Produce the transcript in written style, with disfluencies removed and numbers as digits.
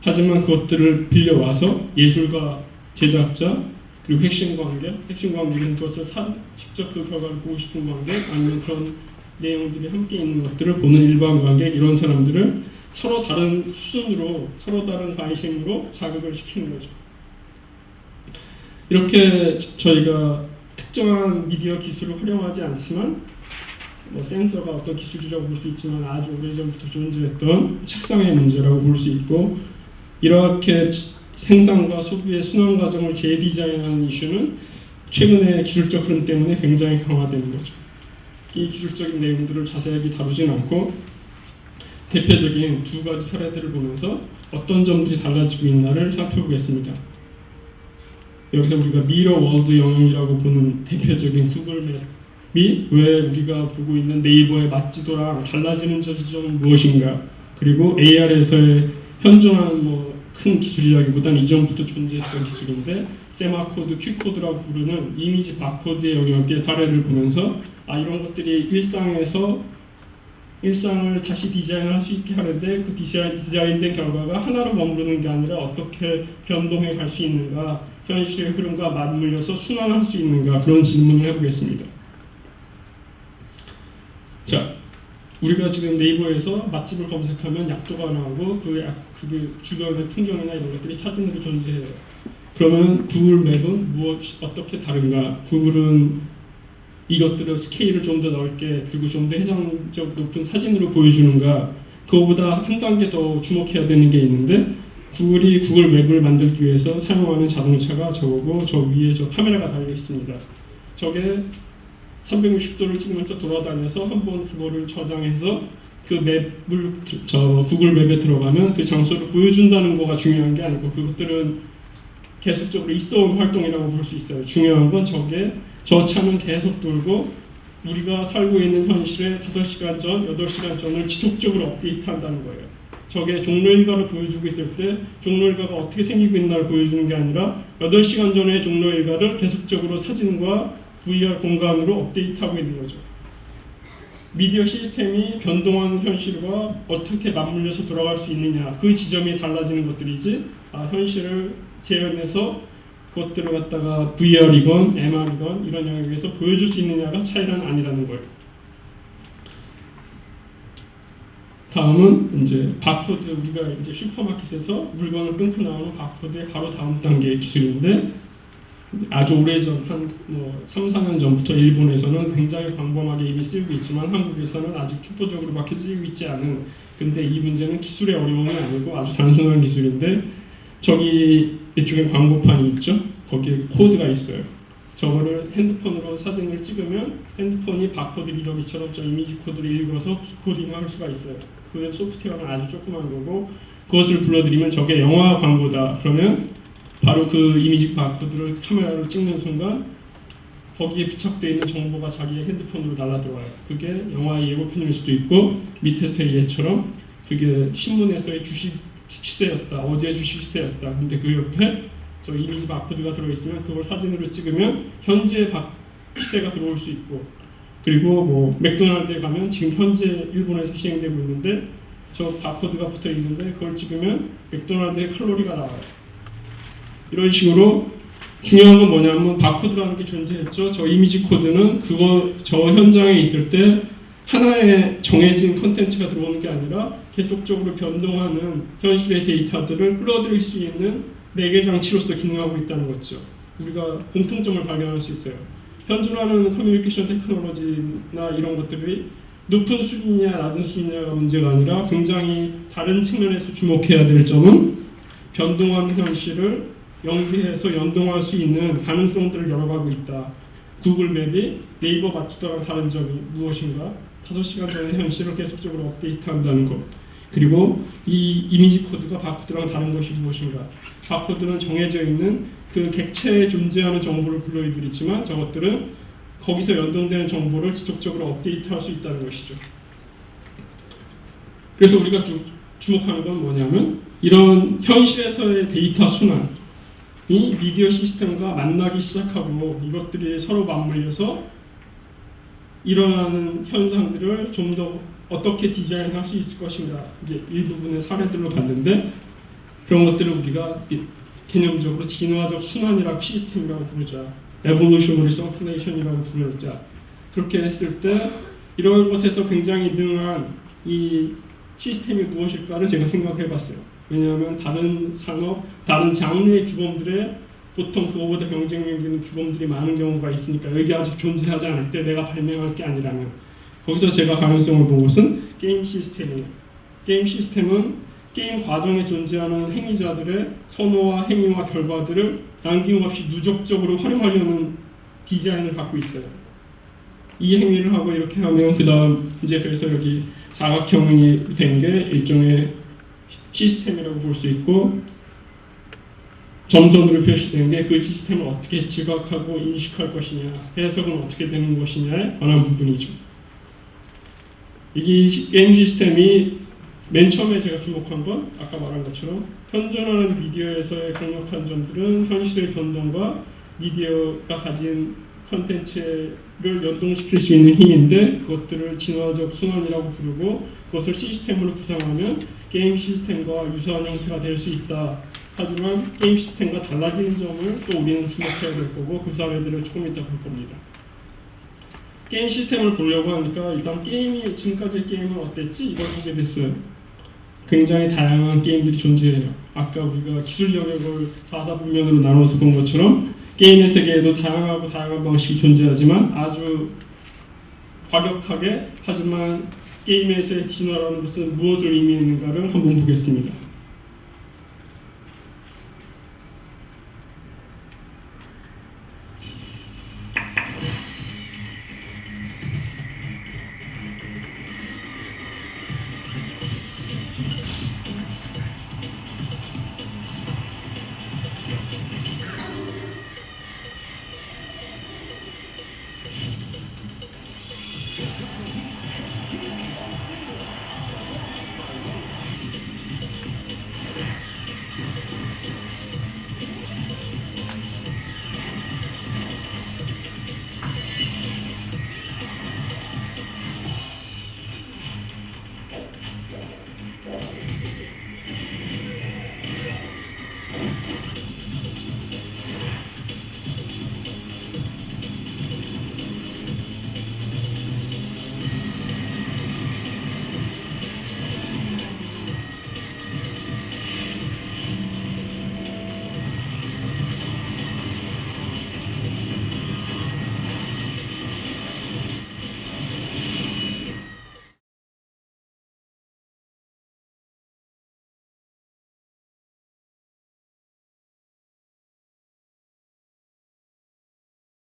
하지만 그것들을 빌려와서 예술가, 제작자, 그리고 핵심 관계는 그것을 직접 그 결과를 보고 싶은 관객, 아니면 그런 내용들이 함께 있는 것들을 보는 일반 관객, 이런 사람들을 서로 다른 수준으로, 서로 다른 관심으로 자극을 시키는 거죠. 이렇게 저희가 특정한 미디어 기술을 활용하지 않지만, 센서가 어떤 기술이라고 볼 수 있지만 아주 오래전부터 존재했던 책상의 문제라고 볼 수 있고, 이렇게 생산과 소비의 순환 과정을 재디자인하는 이슈는 최근의 기술적 흐름 때문에 굉장히 강화되는 거죠. 이 기술적인 내용들을 자세하게 다루진 않고 대표적인 두 가지 사례들을 보면서 어떤 점들이 달라지고 있나를 살펴보겠습니다. 여기서 우리가 미러 월드 영역이라고 보는 대표적인 구글 맵이 왜 우리가 보고 있는 네이버의 맛지도랑 달라지는 점은 무엇인가, 그리고 AR에서의 현존한 큰 기술이라기보다는 이전부터 존재했던 기술인데 세마코드, 큐코드라고 부르는 이미지 바코드의 영역의 사례를 보면서 이런 것들이 일상을 다시 디자인할 수 있게 하는데 그 디자인된 결과가 하나로 머무르는 게 아니라 어떻게 변동해 갈 수 있는가, 현실의 흐름과 맞물려서 순환할 수 있는가, 그런 질문을 해보겠습니다. 자, 우리가 지금 네이버에서 맛집을 검색하면 약도가 나오고 그게 주변의 풍경이나 이런 것들이 사진으로 존재해요. 그러면 구글 맵은 어떻게 다른가? 구글은 이것들을 스케일을 좀 더 넓게, 그리고 좀 더 해상적 높은 사진으로 보여주는가? 그거보다 한 단계 더 주목해야 되는 게 있는데, 구글이 구글 맵을 만들기 위해서 사용하는 자동차가 저거고, 저 위에 저 카메라가 달려 있습니다. 저게 360도를 찍으면서 돌아다녀서 한번 그거를 저장해서 그 맵을 구글 맵에 들어가면 그 장소를 보여준다는 거가 중요한 게 아니고, 그것들은 계속적으로 있어온 활동이라고 볼 수 있어요. 중요한 건 저 차는 계속 돌고 우리가 살고 있는 현실에 5시간 전, 8시간 전을 지속적으로 업데이트한다는 거예요. 저게 종로일가를 보여주고 있을 때 종로일가가 어떻게 생기고 있나를 보여주는 게 아니라 8시간 전의 종로일가를 계속적으로 사진과 VR 공간으로 업데이트하고 있는 거죠. 미디어 시스템이 변동하는 현실과 어떻게 맞물려서 돌아갈 수 있느냐, 그 지점이 달라지는 것들이지, 현실을 재현해서 그것들을 갖다가 VR이건 MR이건 이런 영역에서 보여줄 수 있느냐가 차이는 아니라는 거예요. 다음은 이제 바코드, 우리가 이제 슈퍼마켓에서 물건을 끊고 나오는 바코드의 바로 다음 단계의 기술인데, 아주 오래전 한 3, 4년 전부터 일본에서는 굉장히 광범하게 이미 쓰이고 있지만 한국에서는 아직 초보적으로밖에 쓰이고 있지 않은, 근데 이 문제는 기술의 어려움이 아니고 아주 단순한 기술인데, 저기 이쪽에 광고판이 있죠? 거기에 코드가 있어요. 저거를 핸드폰으로 사진을 찍으면 핸드폰이 바코드 리더기처럼 저 이미지 코드를 읽어서 디코딩을 할 수가 있어요. 그 소프트웨어는 아주 조그만 거고, 그것을 불러들이면 저게 영화 광고다. 그러면 바로 그 이미지 바코드를 카메라로 찍는 순간 거기에 부착되어 있는 정보가 자기의 핸드폰으로 날아들어와요. 그게 영화의 예고편일 수도 있고, 밑에서의 예처럼 그게 신문에서의 주식 시세였다, 어제 주식 시세였다. 근데 그 옆에 저 이미지 바코드가 들어있으면 그걸 사진으로 찍으면 현재 시세가 들어올 수 있고, 그리고 맥도날드에 가면 지금 현재 일본에서 시행되고 있는데 저 바코드가 붙어 있는데 그걸 찍으면 맥도날드의 칼로리가 나와요. 이런 식으로 중요한 건 뭐냐면 바코드라는 게 존재했죠. 저 이미지 코드는 저 현장에 있을 때 하나의 정해진 컨텐츠가 들어오는 게 아니라 계속적으로 변동하는 현실의 데이터들을 끌어들일 수 있는 매개 장치로서 기능하고 있다는 거죠. 우리가 공통점을 발견할 수 있어요. 현존하는 커뮤니케이션 테크놀로지나 이런 것들이 높은 수준이냐 낮은 수준이냐가 문제가 아니라 굉장히 다른 측면에서 주목해야 될 점은 변동하는 현실을 연계해서 연동할 수 있는 가능성들을 열어가고 있다. 구글 맵이 네이버 맛지도랑 다른 점이 무엇인가? 5시간 전의 현실을 계속적으로 업데이트한다는 것. 그리고 이 이미지 코드가 바코드랑 다른 것이 무엇인가? 바코드는 정해져 있는 그 객체에 존재하는 정보를 불러일으키지만 저것들은 거기서 연동되는 정보를 지속적으로 업데이트할 수 있다는 것이죠. 그래서 우리가 주목하는 건 뭐냐면 이런 현실에서의 데이터 순환이 미디어 시스템과 만나기 시작하고 이것들이 서로 맞물려서 일어나는 현상들을 좀 더 어떻게 디자인할 수 있을 것인가, 이제 일부분의 사례들로 봤는데, 그런 것들을 우리가 개념적으로 진화적 순환이라고 시스템이라고 부르자. evolutionary circulation이라고 부르자. 그렇게 했을 때 이런 것에서 굉장히 능한 이 시스템이 무엇일까를 제가 생각해 봤어요. 왜냐하면 다른 산업, 다른 장르의 규범들에 보통 그거보다 경쟁력 있는 규범들이 많은 경우가 있으니까 여기 아직 존재하지 않을 때 내가 발명할 게 아니라면 거기서 제가 가능성을 본 것은 게임 시스템이에요. 게임 시스템은 게임 과정에 존재하는 행위자들의 선호와 행위와 결과들을 남김없이 누적적으로 활용하려는 디자인을 갖고 있어요. 이 행위를 하고 이렇게 하면 그 다음 이제 그래서 여기 사각형이 된 게 일종의 시스템이라고 볼 수 있고 점선으로 표시된 게 그 시스템을 어떻게 지각하고 인식할 것이냐, 해석은 어떻게 되는 것이냐에 관한 부분이죠. 이게 게임 시스템이 맨 처음에 제가 주목한 건 아까 말한 것처럼 현존하는 미디어에서의 강력한 점들은 현실의 변동과 미디어가 가진 컨텐츠를 연동시킬 수 있는 힘인데 그것들을 진화적 순환이라고 부르고 그것을 시스템으로 구성하면 게임 시스템과 유사한 형태가 될 수 있다. 하지만 게임 시스템과 달라지는 점을 또 우리는 주목해야 될 거고 그 사례들을 조금 이따 볼 겁니다. 게임 시스템을 보려고 하니까 일단 게임이 지금까지의 게임은 어땠지? 이걸 보게 됐어요. 굉장히 다양한 게임들이 존재해요. 아까 우리가 기술 영역을 4사분면으로 나눠서 본 것처럼 게임의 세계에도 다양하고 다양한 방식이 존재하지만 아주 과격하게 하지만 게임에서의 진화라는 것은 무엇을 의미했는가를 한번 보겠습니다.